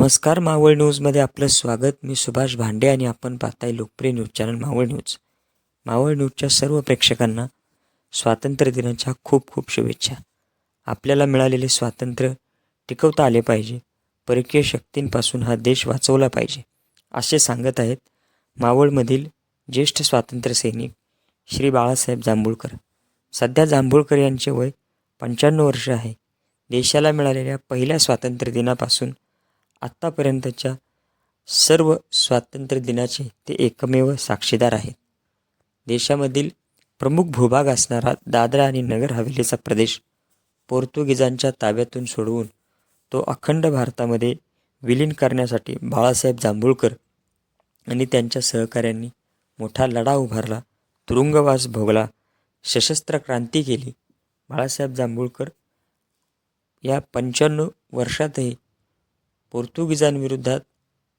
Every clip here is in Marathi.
नमस्कार, मावळ न्यूजमध्ये आपलं स्वागत. मी सुभाष भांडे आणि आपण पाहताय लोकप्रिय news channel Maval news. Maval न्यूजच्या सर्व प्रेक्षकांना स्वातंत्र्य दिनाच्या खूप खूप शुभेच्छा. आपल्याला मिळालेले स्वातंत्र्य टिकवता आले पाहिजे, परकीय शक्तींपासून हा देश वाचवला पाहिजे, असे सांगत आहेत मावळमधील ज्येष्ठ स्वातंत्र्य सैनिक श्री बाळासाहेब जांभूळकर. सध्या जांभूळकर यांचे वय 95 वर्ष आहे. देशाला मिळालेल्या पहिल्या स्वातंत्र्य दिनापासून आत्तापर्यंतच्या सर्व स्वातंत्र्य दिनाचे ते एकमेव साक्षीदार आहेत. देशामधील प्रमुख भूभाग असणारा दादरा आणि नगर हवेलीचा प्रदेश पोर्तुगीजांच्या ताब्यातून सोडवून तो अखंड भारतामध्ये विलीन करण्यासाठी बाळासाहेब जांभूळकर आणि त्यांच्या सहकाऱ्यांनी मोठा लढा उभारला, तुरुंगवास भोगला, सशस्त्र क्रांती केली. बाळासाहेब जांभूळकर या 95 वर्षातही पोर्तुगीजांविरोधात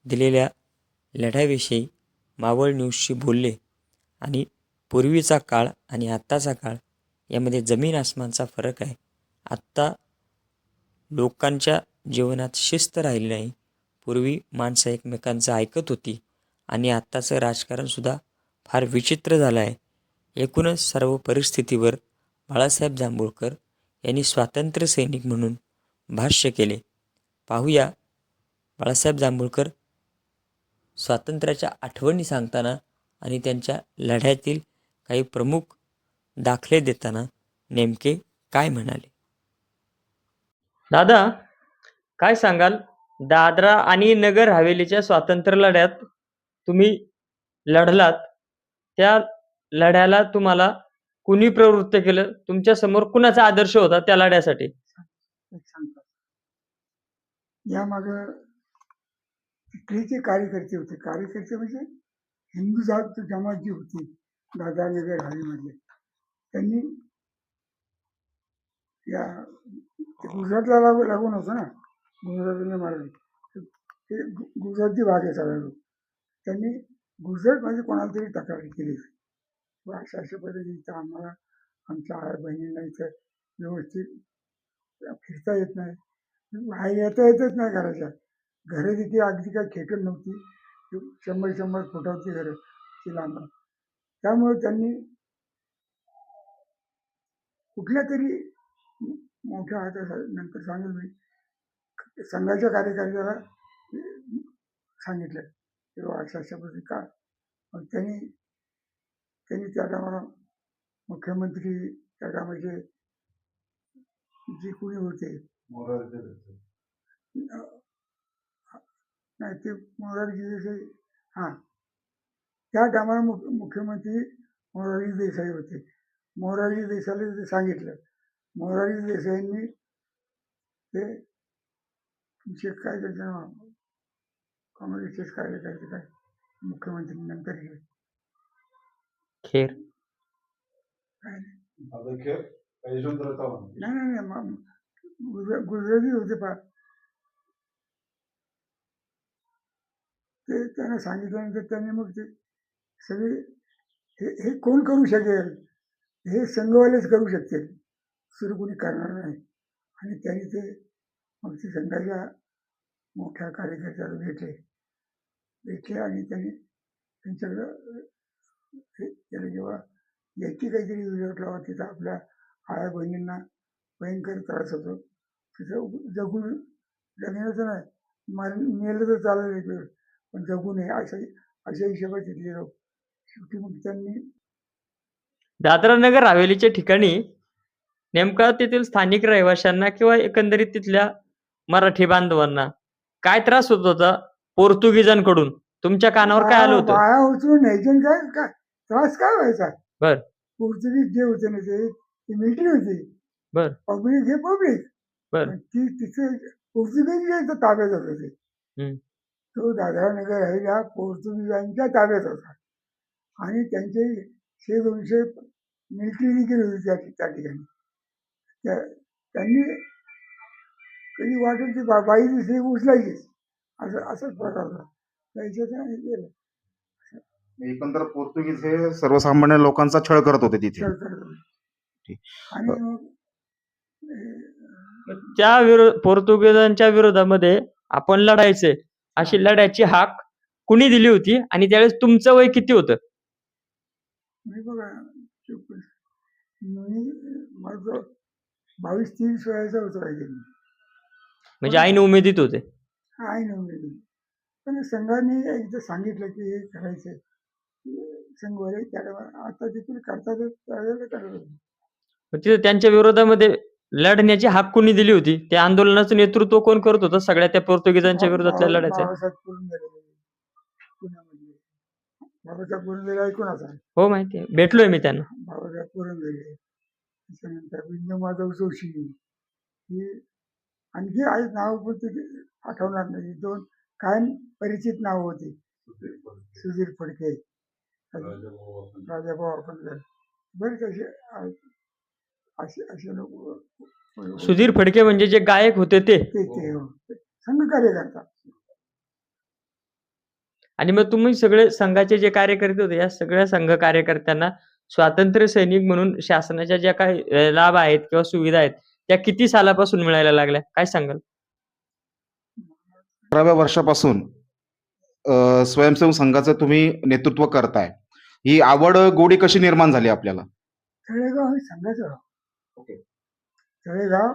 दिलेल्या लढ्याविषयी मावळ न्यूजशी बोलले आणि पूर्वीचा काळ आणि आत्ताचा काळ यामध्ये जमीन आसमानचा फरक आहे. आत्ता लोकांच्या जीवनात शिस्त राहिली नाही. पूर्वी माणसं एकमेकांचं ऐकत होती आणि आत्ताचं राजकारणसुद्धा फार विचित्र झालं आहे. एकूणच सर्व परिस्थितीवर बाळासाहेब जांभूळकर यांनी स्वातंत्र्य सैनिक म्हणून भाष्य केले. पाहूया बाळासाहेब जांभूळकर स्वातंत्र्याच्या आठवणी सांगताना आणि त्यांच्या लढ्यातील काही प्रमुख दाखले देताना नेमके काय म्हणाले. दादा, काय सांगाल? दादरा आणि नगर हवेलीच्या स्वातंत्र्य लढ्यात तुम्ही लढलात. त्या लढ्याला तुम्हाला कुणी प्रवृत्त केलं? तुमच्या समोर कुणाचा आदर्श होता त्या लढ्यासाठी? या माग तिथले कार्यकर्ते होते. कार्यकर्ते म्हणजे हिंदू जमात जी होती दादरा नगर हवेलीमधले, त्यांनी या गुजरातला लागून होतं ना, गुजरात महाराज ते गुजराती भाग आहे सगळा. त्यांनी गुजरातमध्ये कोणाला तरी तक्रार केली, अशा अशा पद्धतीचं आम्हाला आमच्या आई बहिणींना इथं व्यवस्थित फिरता येत नाही, बाहेर येतच नाही घराच्या. घरं तिथे अगदी काय खेकड नव्हती, 100 फुटावरची घरं ती लांब. त्यामुळे त्यांनी कुठल्या तरी मोठ्या नंतर सांगेल मी संघाच्या कार्यकर्त्याला सांगितलं की अशा अशा पद्धती का. मग त्यांनी त्या टायमाला मुख्यमंत्री त्या टायमाचे जे कोणी होते नाही ते मोरारजी देसाई, हां त्या टायमाला मुख्यमंत्री मोरारजी देसाई होते. मोरारजी देसाईला ते सांगितलं. मोरारजी देसाईंनी ते तुमचे काय त्याचं काँग्रेसचेच कार्यकर्ते काय मुख्यमंत्री नंतर गेले खेर काय नाही गुजराती होते पा. ते त्यांना सांगितल्यानंतर त्यांनी मग ते सगळे हे कोण करू शकेल, हे संघवालेच करू शकतील, दुसरं कोणी करणार नाही. आणि त्यांनी ते मग ते संघाच्या मोठ्या कार्यकर्त्याला भेटले आणि त्यांनी त्यांच्याकडं त्याला जेव्हा याची काहीतरी विरोध लावा, तिथं आपल्या आया बहिणींना भयंकर त्रास होतो, तिथं जगून जगण्याचं नाही, मेलं तर चालेल एक वेळ, पण जगू नये अशा हिशोबात तिथले लोक. शेवटी मग त्यांनी दादरा नगर हवेलीच्या ठिकाणी नेमका तेथील स्थानिक रहिवाशांना किंवा एकंदरीत तिथल्या मराठी बांधवांना काय त्रास होत होता पोर्तुगीजांकडून? तुमच्या कानावर काय आलं होतं? बाया उचलून न्यायचे, काय त्रास काय व्हायचा. बर. पोर्तुगीज जे होते ना ते मिलिटरी होती. बर. पब्लिक हे पब्लिक. बर. ती तिथे पोर्तुगीज ताब्यात होते. तो दादरा नगर हवेली पोर्तुगीजांच्या ताब्यात होता आणि त्यांचे 100-200 मिलिटरी देखील होती त्या ठिकाणी. त्यांनी कधी वाटेल ती बाई दिसली उचलायची, असंच प्रकार होता. एकंदर पोर्तुगीज हे सर्वसामान्य लोकांचा छळ करत होते तिथे. आणि त्या पोर्तुगीजांच्या विरोधामध्ये आपण लढायचंय अशी लढ्याची हाक कुणी दिली होती आणि त्यावेळेस तुमचं वय किती होतं? मी बघा चोपन्न मी माझं 22-23 वयाचा होतो काहीतरी. म्हणजे पण ऐन उमेदीत होते. आहे ना मी. पण संघाने एकदा सांगितलं की हे करायचंय. संघवाले त्याला आता जे तुम्ही करता ते त्यावेळेला करत होते. मग तिथे त्यांच्या विरोधामध्ये लढण्याची हाक कुणी दिली होती? त्या आंदोलनाचं नेतृत्व कोण करत होतं सगळ्या त्या पोर्तुगीजांच्या विरोधातल्या लढ्याचं? बाबासाहेब पुरंदरे पुण्यामधले. बाबासाहेब पुरंदरे ऐकून असाल. हो, माहिती आहे. भेटलोय मी त्यांना. बाबासाहेब पुरंदरे, त्याच्यानंतर विंध्य माधव जोशी, ही आणखी आहेत नावं पण ते आठवणार नाही. 2 कायम परिचित नावं होती. सुधीर फडके, राजाभाऊ अखंडकर, बरेच असे आहेत. असे असे लोक सुधीर फडके म्हणजे जे गायक होते ते. ते हो. संघ कार्यकर्ता. आणि मग तुम्ही सगळे संघाचे जे कार्यकर्ते होते, या सगळ्या संघ कार्यकर्त्यांना स्वातंत्र्य सैनिक म्हणून शासनाच्या ज्या काही लाभ आहेत किंवा सुविधा आहेत, त्या किती सालापासून मिळायला लागल्या? काय सांगाल? 11व्या वर्षापासून स्वयंसेवक संघाचं तुम्ही नेतृत्व करताय. ही आवड गोडी कशी निर्माण झाली आपल्याला? तळेगाव हे संघाचं गाव. ओके. तळेगाव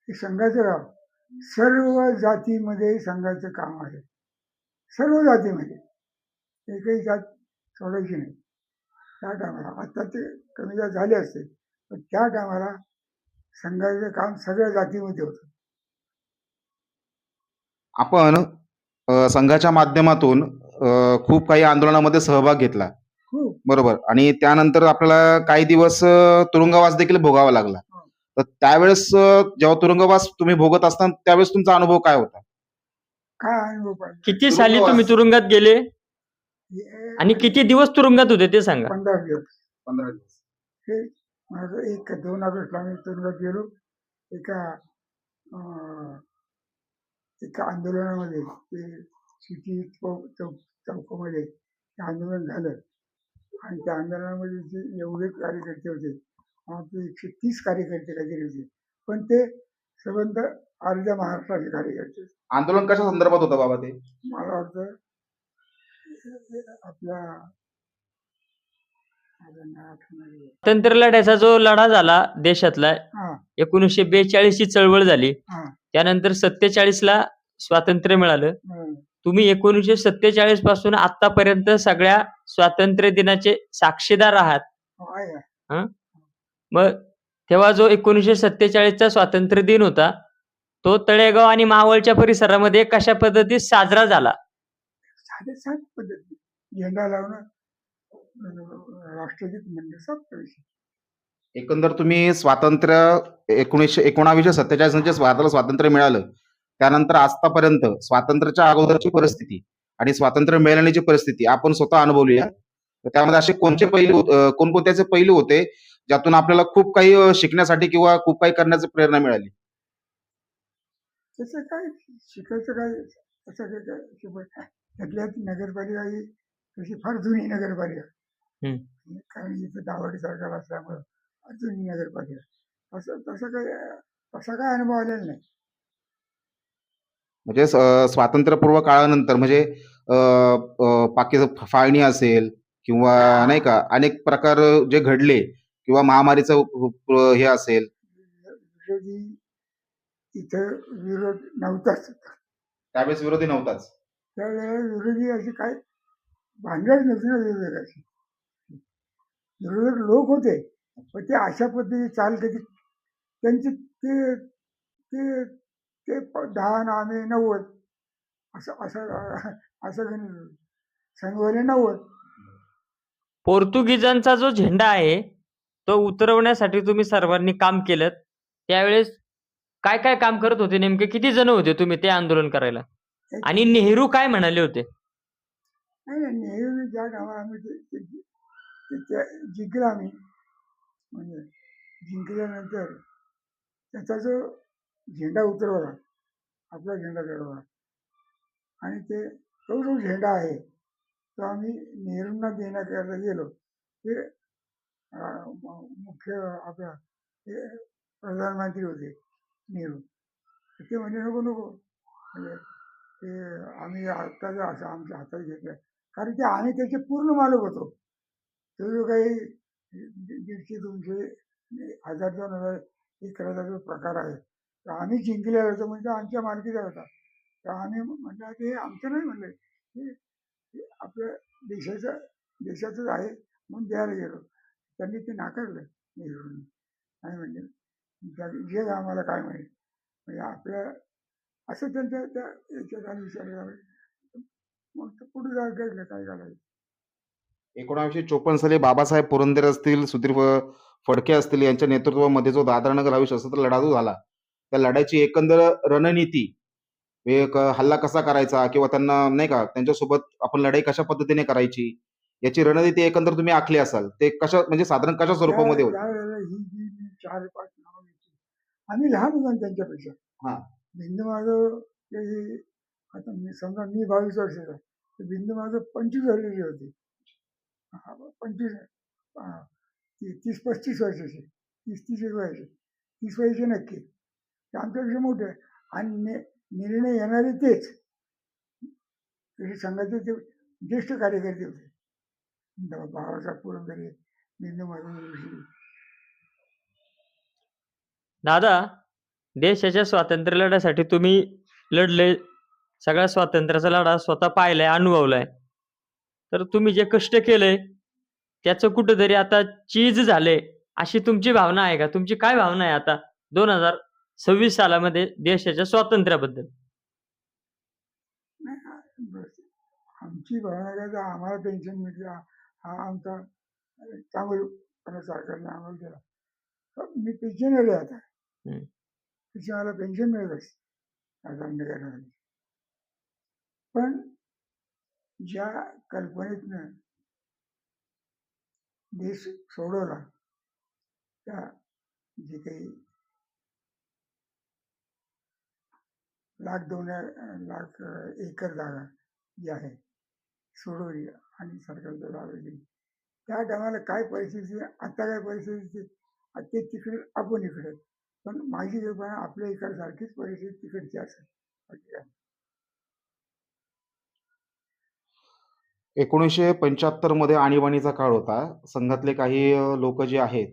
हे संघाचं गाव. सर्व जातीमध्ये संघाचं काम आहे. सर्व जातीमध्ये. एकही जात सोडायची नाही. त्या टायमाला आता ते कमी जास्त झाले असते, पण त्या टायमाला संघाचं काम सगळ्या जातीमध्ये होतं. आपण संघाच्या माध्यमातून खूप काही आंदोलनामध्ये सहभाग घेतला. खूप. बरोबर. आणि त्यानंतर आपल्याला काही दिवस तुरुंगवास देखील भोगावा लागला. हो. तर त्यावेळेस जेव्हा तुरुंगवास तुम्ही भोगत असताना त्यावेळेस तुमचा अनुभव काय होता? काय अनुभव पाहिजे? किती साली तुरुंगवास. तुम्ही तुरुंगात गेले हे आणि किती दिवस तुरुंगात होते ते सांगा? 15 दिवस. 15 दिवस. हे माझं 1-2 ऑगस्टला आम्ही तुरुंगात गेलो. एका अं, एका आंदोलनामध्ये ते सिटी चौकामध्ये ते आंदोलन झालं आणि त्या आंदोलनामध्ये जे एवढे कार्यकर्ते होते, आपले 130 कार्यकर्ते काहीतरी होते, पण ते संबंध अर्ध्या महाराष्ट्राचे कार्यकर्ते. आंदोलन कशा संदर्भात होतं बाबा ते? मला वाटतं आपला माझं नाव आठवणार नाही. स्वातंत्र्य लढ्याचा जो लढा झाला देशातला, हा 1942 ची चळवळ झाली. हा त्यानंतर 47ला स्वातंत्र्य मिळालं. हं. तुम्ही 1947 पासून आतापर्यंत सगळ्या स्वातंत्र्य दिनाचे साक्षीदार आहात. हो, आहे. हं? मग तेव्हा जो 1947चा स्वातंत्र्य दिन होता, तो तळेगाव आणि मावळच्या परिसरामध्ये कशा पद्धतीत साजरा झाला? साधे पद्धती झेंडा लावणं, राष्ट्रगीत म्हणणं, सब विषय. एकंदर तुम्ही स्वातंत्र्य 1947 म्हणजे स्वातंत्र्य मिळालं. त्यानंतर आतापर्यंत स्वातंत्र्याच्या अगोदरची परिस्थिती आणि स्वातंत्र्य मिळाल्याची परिस्थिती आपण स्वतः अनुभवली आहे. तर त्यामध्ये असे कोणते पैलू कोणकोणते असे पैलू होते, ज्यातून आपल्याला खूप काही शिकण्यासाठी किंवा खूप काही करण्याची प्रेरणा मिळाली? त्याचं काय शिकायचं काय असं काय काय शिकवायचं. त्यातल्यात नगरपालिका ही तशी फार जुनी नगरपालिका. हं. कारण इथं दाभाडे सरकार असल्यामुळं फार जुनी नगरपालिका. तसा काय अनुभव आलेला नाही. म्हणजे स्वातंत्र्यपूर्व काळानंतर म्हणजे फाळणी असेल किंवा नाही का अनेक प्रकार जे घडले किंवा महामारीचं हे असेल. विरोधी इथं विरोध नव्हताच. त्यावेळेस विरोधी नव्हताच. त्यावेळेला विरोधी अशी काय भानगड नव्हती ना विरोधकाची. विरोधक लोक होते, पण ते अशा पद्धतीने चाल कधी त्यांची ते ते ते 10 आणि आम्ही 90 असं असं असं गणित होतं. संघवाले 90. पोर्तुगीजांचा जो झेंडा आहे, तो उतरवण्यासाठी तुम्ही सर्वांनी काम केलं. त्यावेळेस काय काय काम करत होते? नेमके किती जण होते तुम्ही ते आंदोलन करायला? आणि नेहरू काय म्हणाले होते? नाही नाही, नेहरू ज्या गावाला आम्ही ते जिंकलं आम्ही, म्हणजे जिंकल्यानंतर त्याचा जो झेंडा उतरवला, आपला झेंडा चढवला आणि तो जो झेंडा आहे तो आम्ही नेहरूंना देण्याकरता गेलो. ते मुख्य आपला ते प्रधानमंत्री होते नेहरू. ते म्हणजे नको नको, म्हणजे ते आम्ही आत्ताचं असं आमच्या हातात घेतलं कारण की आम्ही त्याचे पूर्ण मालक होतो. तो जो काही 150, 200, 1000, 2000 एकराचा जो प्रकार आहे तो आम्ही जिंकलेला होतो म्हणजे आमच्या मालकीचा होता. तर आम्ही म्हटलं ते आमचं नाही म्हणलं हे आपल्या देशाचंच आहे म्हणून द्यायला गेलो. त्यांनी ते नाकारलं नेहरूंनी. नाही म्हणजे जे आम्हाला काय माहीत म्हणजे आपल्या असं त्यांच्या त्या याच्यात आम्ही विचार करावे मग ते पुढे घडलं काय घडायचं. 1954 साली बाबासाहेब पुरंदरे असतील, सुधीर फडके असतील यांच्या नेतृत्वामध्ये जो दादरानगर हवेली सशस्त्र लढा जो झाला, त्या लढ्याची एकंदर रणनीती, एक हल्ला कसा करायचा किंवा त्यांना नाही का त्यांच्यासोबत आपण लढाई कशा पद्धतीने करायची, याची रणनीती एकंदर तुम्ही आखली असाल. ते कशा म्हणजे साधारण कशा स्वरूपामध्ये होती? त्यावेळेला ही जी मी 4-5 नावं घेतली आम्ही लहान होतो ना त्यांच्यापेक्षा. हां. भिंद माझं ते आता मी समजा मी 22 वर्षाचा तर भिंद माझं 25 झालेली होती. 25 30-35 वर्षाची 30-30 वयाचे 30 वयाचे नक्की ते आमच्यापेक्षा मोठे आहे. आणि निर्णय येणारे तेच कृषी संघाचे ते ज्येष्ठ कार्यकर्ते होते. बाबासाहेब पुरंदरे, बिंदू माधव जोशी. दादा, देशाच्या स्वातंत्र्य लढ्यासाठी तुम्ही लढले, सगळ्या स्वातंत्र्याचा लढा स्वतः पाहिलाय, अनुभवलाय. तर तुम्ही जे कष्ट केले त्याचं कुठेतरी आता चीज झाले, अशी तुमची भावना आहे का? तुमची काय भावना आहे आता 2026 सालामध्ये देशाच्या स्वातंत्र्याबद्दल? नाही, बस. आमची भावना काय तर आम्हाला पेन्शन मिळते हा आमचा चांगलं सरकारने आम्हाला दिला. मी पेन्शनर आहे आता. हम्म. त्याची मला पेन्शन मिळत असते दंड करण्यासाठी. पण ज्या कल्पनेतनं देश सोडवला त्या जे काही लाख एकर जागा जी आहे सोडवली आणि सरकारच्या ताब्यात दिली. त्या टायमाला काय परिस्थिती आता काय परिस्थिती ते तिकडे आपण इकडे. पण माझी कल्पना आपल्या इकडसारखीच परिस्थिती तिकडची असेल. बाकी काय. 1975 मध्ये आणीबाणीचा काळ होता. संघातले काही लोक जे आहेत,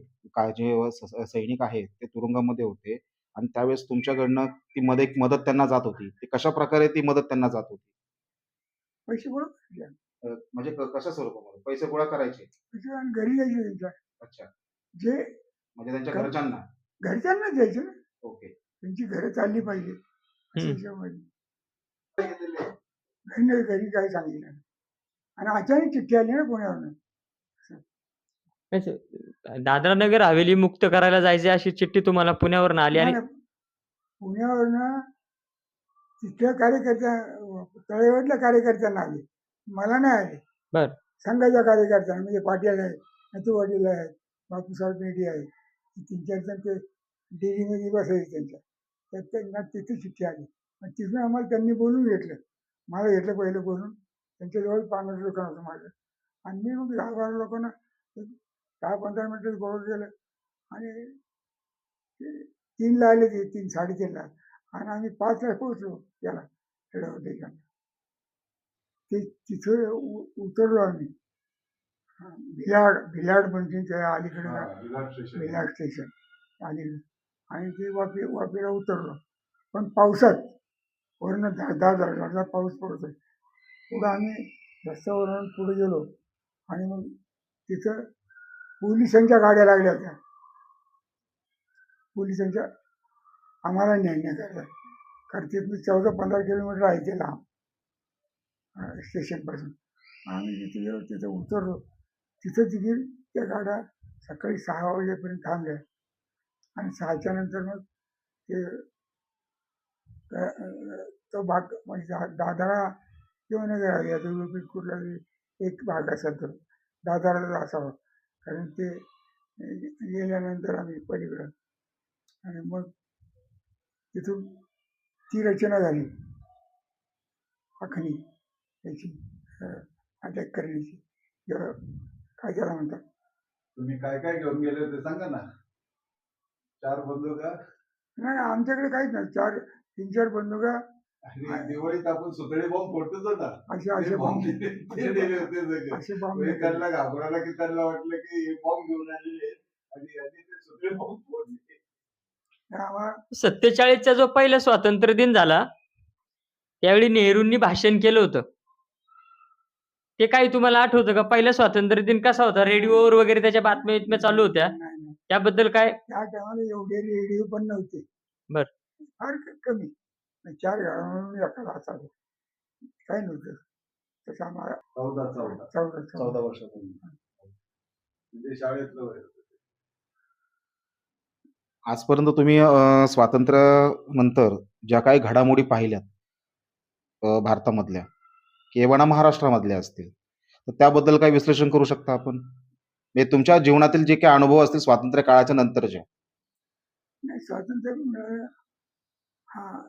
जे सैनिक आहेत ते तुरुंगामध्ये होते आणि त्यावेळेस तुमच्याकडनं ती मदत त्यांना जात होती. ती कशा प्रकारे ती मदत त्यांना जात होती? पैसे गोळा करायचे. म्हणजे कशा स्वरूपामध्ये पैसे गोळा करायचे? पैसे आणि घरी यायचे त्यांच्या. अच्छा. जे म्हणजे त्यांच्या घर- घरच्यांना? घरच्यांना द्यायचे ना. ओके. त्यांची घरं चालली पाहिजे अशा हम्म. हिशोबाने. घरी काही सांगितलं नाही. आणि अचानक चिठ्ठी आली ना पुण्यावरून. दादरा नगर हवेली मुक्त करायला जायची अशी चिठ्ठी तुम्हाला पुण्यावरून आली आणि पुण्यावरनं तिथल्या तळेवरल्या कार्यकर्त्यांना आली, मला नाही आली. बर. संघाच्या कार्यकर्त्यांना म्हणजे पाटील आहेत, नथू पाटील आहेत, बापूसाहेब पेढी आहेत, 3-4 जण ते डेअरीमध्ये बसायचे त्यांच्या. तर त्यांना तिथे चिठ्ठी आली आणि तिथून आम्हाला त्यांनी बोलून घेतलं. मला घेतलं पहिलं बोलून. त्यांच्याजवळ 50 दुकान होतं माझं. आणि मी मग 10-12 लोकांना 10-15 मिनिटात गोळा केलं आणि 3ला आले ते 3-3:30ला आणि आम्ही 5ला पोहोचलो त्याला ठेकेला. ते तिथं उतरलो आम्ही. भिलाड म्हणजे त्या अलीकडे भिलाड स्टेशन अलीकडे. आणि ते वापीला उतरलो. पण पावसात वरनं धार पाऊस पडतोय. पुढं आम्ही रस्त्यावरून पुढे गेलो आणि मग तिथं पोलिसांच्या गाड्या लागल्या होत्या. पोलिसांच्या आम्हाला नेण्याकरता. कारण तिथून 14-15 किलोमीटर आहे ते लांब स्टेशनपासून. आम्ही जिथे गेलो तिथं उतरलो. तिथं देखील त्या गाड्या सकाळी 6 वाजेपर्यंत थांबल्या आणि 6च्या नंतर मग ते तो भाग म्हणजे दादरा किंवा नगर या दोघांपैकी कुठला एक भाग असा तो दादराचा असावा. कारण ते गेल्यानंतर आम्ही पलीकडं आणि मग तिथून ती रचना झाली आखणी त्याची अटॅक करण्याची. काय त्याला म्हणतात. तुम्ही काय काय घेऊन गेले होते सांगा ना. 4 बंदुका? नाही आमच्याकडे काहीच नाही. 3-4 बंदुका आणि दिवाळीत आपण सुतळी बॉम्ब फोडतोच होता. असे ते असे बॉम्ब बॉम्ब ते दिले होते सगळे. असे बॉम्ब म्हणजे निघाले. त्यांना घाबरायला की त्यांना वाटलं की हे बॉम्ब घेऊन आलेले आहेत आणि यांनी ते सुतळी बॉम्ब फोडले. आम्हाला 47चा जो पहिला स्वातंत्र्य दिन झाला त्यावेळी नेहरूंनी भाषण केलं होतं. ते काही तुम्हाला आठवतं का? पहिला स्वातंत्र्य दिन कसा होता? रेडिओवर वगैरे त्याच्या बातम्या चालू होत्या. नाही, नाही. त्याबद्दल काय? त्या टायमाला एवढे रेडिओ पण नव्हते. बर. फार कमी. 4 घरांवरून एखादा असायचा. काही नव्हतं. तसं आम्हाला 14 वर्षापूर्वी म्हणजे शाळेतलं वय होतं. आजपर्यंत तुम्ही स्वातंत्र्य नंतर ज्या काही घडामोडी पाहिल्यात भारतामधल्या किंवा महाराष्ट्रामधल्या असतील, तर त्याबद्दल काही विश्लेषण करू शकता आपण? म्हणजे तुमच्या जीवनातील जे काही अनुभव असतील स्वातंत्र्य काळाच्या नंतरचे. नाही, स्वातंत्र्य मिळालं हा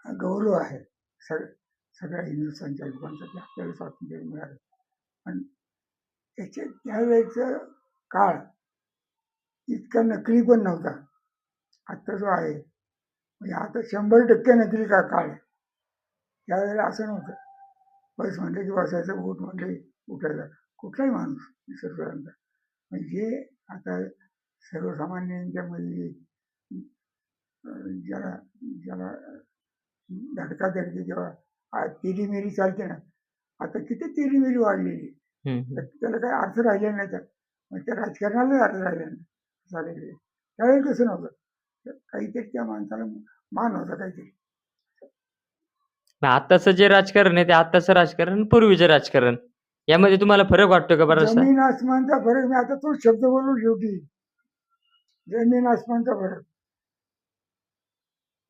गौरव आहे सगळ्या हिंदुस्थानच्या लोकांसाठी आपल्याला स्वातंत्र्य मिळालं. पण त्यावेळेचा काळ इतका नकली पण नव्हता. आत्ता जो आहे म्हणजे आता 100% नकली काळ आहे. त्यावेळेला असं नव्हतं. बस म्हणलं की बसायचं, उठ म्हणले उठायचा. कुठलाही माणूस सर्वांचा म्हणजे आता सर्वसामान्यांच्यामध्ये ज्याला ज्याला धडकाधडकी जेव्हा तेरीमेरी चालते ना, आता किती तेरीमेरी वाढलेली. तर त्याला काही अर्थ राहिलेला नाही. मग त्या राजकारणालाच अर्थ राहिलेला नाही झालेले. त्यावेळेला कसं नव्हतं. काहीतरी त्या माणसाला मान होता काहीतरी. आताचं जे राजकारण आहे ते आताचं राजकारण, पूर्वीचं राजकारण यामध्ये तुम्हाला फरक वाटतो का बराचसा? जमीन आसमानचा फरक. मी आता तोच शब्द बोलू शेवटी. जमीन आसमानचा फरक.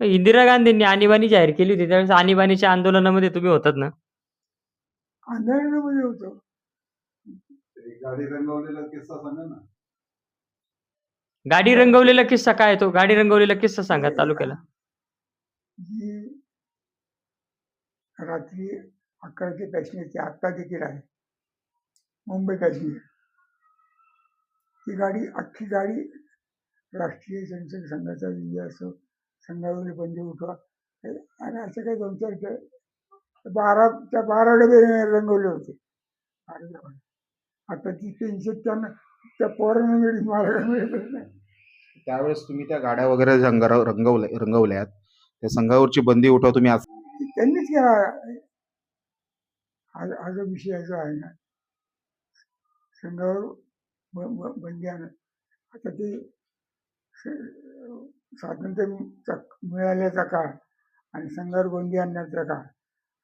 इंदिरा गांधींनी आणीबाणी जाहीर केली होती त्यावेळेस आणीबाणीच्या आंदोलनामध्ये तुम्ही होतात ना? आंदोलनामध्ये होतो. एक गाडी रंगवलेला किस्सा सांगा ना. गाडी रंगवलेला किस्सा काय आहे तो? गाडी रंगवलेला किस्सा सांगा तालुक्याला. जी रात्री 11ची पॅसेंजरची आत्ता देखील आहे, मुंबई पॅसेंजर. ती गाडी अख्खी गाडी राष्ट्रीय स्वयंसेवक संघाचा असं संघावरील बंदी उठवा आणि असं काही 2-4 12 डबे रंगवले होते. आता ती पेन्शन त्या पोरांना मिळेल, मला मिळतच नाही. त्यावेळेस तुम्ही त्या गाड्या वगैरे रंगवल्यात, त्या संघावरची बंदी उठवा तुम्ही आज त्यांनीच केला. हा जो विषय जो आहे ना, संघावर बंदी आणत. आता ते स्वातंत्र्य मिळाल्याचा काळ आणि संघावर बंदी आणण्याचा काळ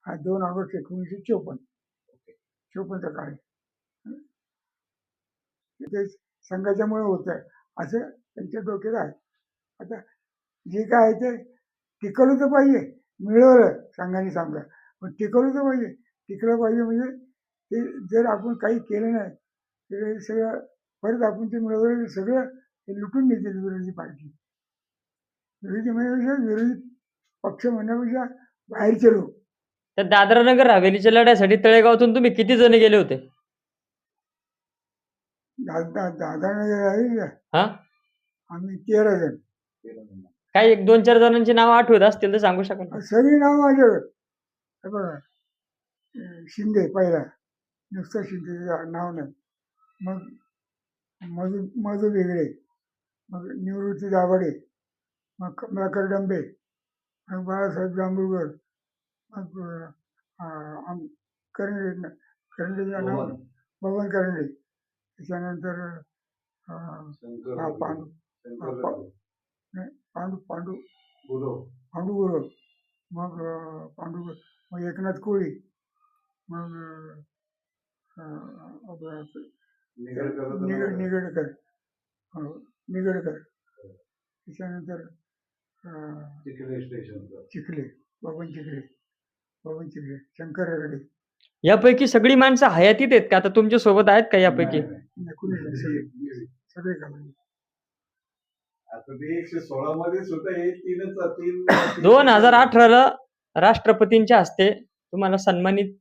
हा 2 ऑगस्ट 1954चा काळ आहे. ते संघाच्यामुळे होत आहे असं त्यांच्या डोक्यात आहे. आता जे काय आहे ते टिकवलं तर पाहिजे. मिळवलं संघाने समजा, पण टिकवलं तर पाहिजे. टिकलं पाहिजे म्हणजे ते जर आपण काही केलं नाही तर हे सगळं परत आपण ते मिळवलेलं सगळं ते लुटून नेतील विरोधी पार्टी. विरोधी पक्ष म्हणण्यापेक्षा बाहेरचे लोक. तर दादरा नगर हवेलीच्या लढ्यासाठी तळेगावातून तुम्ही किती जण गेले होते? दादा हा, आम्ही 13 जण. काही 1-2-4 जणांची नावं आठवत असतील तर सांगू शकाल का? सगळी नाव माझ्याकडे. हे बघा, शिंदे पहिला, नुसतं शिंदे नाव नाही. मग मधू बेगडे, मग निवृत्ती दाभाडे, मग कमलाकर डंबे, मग बाळासाहेब जांभूळकर, मग करंडेचं नाव बबन करंडे. त्याच्यानंतर पांडू गुरव, मग एकनाथ कोळी, मग निगडकर, त्याच्यानंतर चिखले, बबन चिखले, शंकर रगडे. यापैकी सगळी माणसं हयातीत आहेत का? आता तुमच्या सोबत आहेत का यापैकी? सगळे काढले. आता ते 116 मध्ये सुद्धा हे 2018ला राष्ट्रपतींच्या हस्ते तुम्हाला सन्मानित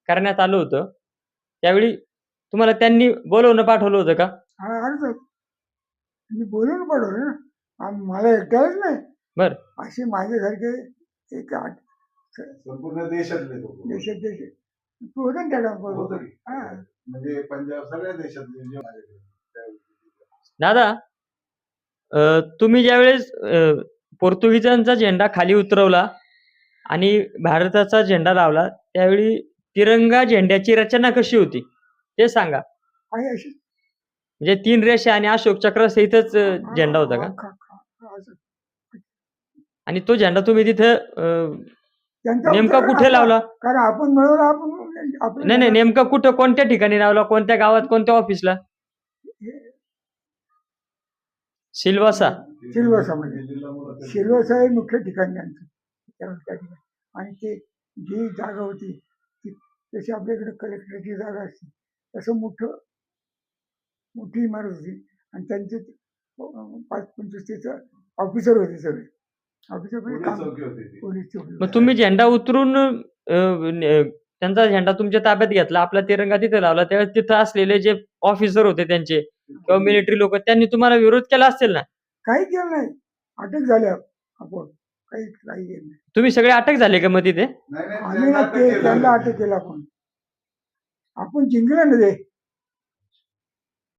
करण्यात आलं होतं. त्यावेळी तुम्हाला त्यांनी बोलवणं पाठवलं होतं का? मी बोलून पाठवलं ना, मला एकट्यालाच नाही. बर. असे माझ्यासारखे एक संपूर्ण देशातले लोक देशात देश तू होता ना त्या होतं बरोबर. की. हा म्हणजे पंजाब सगळ्या देशातले जे माझ्याकडे त्यावेळी. दादा, तुम्ही ज्यावेळेस पोर्तुगीजांचा झेंडा खाली उतरवला आणि भारताचा झेंडा लावला, त्यावेळी तिरंगा झेंड्याची रचना कशी होती ते सांगा. आहे अशी म्हणजे 3 रेषा आणि अशोक चक्र सहितच झेंडा होता का? असं. आणि तो झेंडा तुम्ही तिथं त्यांचा नेमका उत्तर कुठे आपला- लावला? कारण आपण मिळवलं आपण नाही नेमका कुठं, कोणत्या ठिकाणी लावला, कोणत्या गावात, कोणत्या ऑफिसला? सिल्वासा. सिल्वासामध्ये. दिल्लीला मुलं- सिल्वासा हे मुख्य ठिकाण त्यांचं त्या ठिकाणी. आणि ते जी जागा होती ती जशी आपल्याकडे कलेक्टरची जागा असते तसं मोठी इमारत होती आणि त्यांचे 5-25 ऑफिसर होते सगळे. ऑफिसर पोलीस काम चौकी होती ती. पोलीस चौकी. मग तुम्ही झेंडा उतरून त्यांचा झेंडा तुमच्या ताब्यात घेतला, आपला तिरंगा तिथे लावला, त्यावेळेस तिथं असलेले जे ऑफिसर होते त्यांचे किंवा मिलिटरी लोक, त्यांनी तुम्हाला विरोध केला असेल ना? काही केलं नाही. अटक झाल्या आपण काही केलं नाही. तुम्ही सगळे अटक झाले का मग तिथे? नाही, नाही, आम्ही ना त्यांना अटक केलं. त्यांना अटक केलं आपण जिंकलं ना ते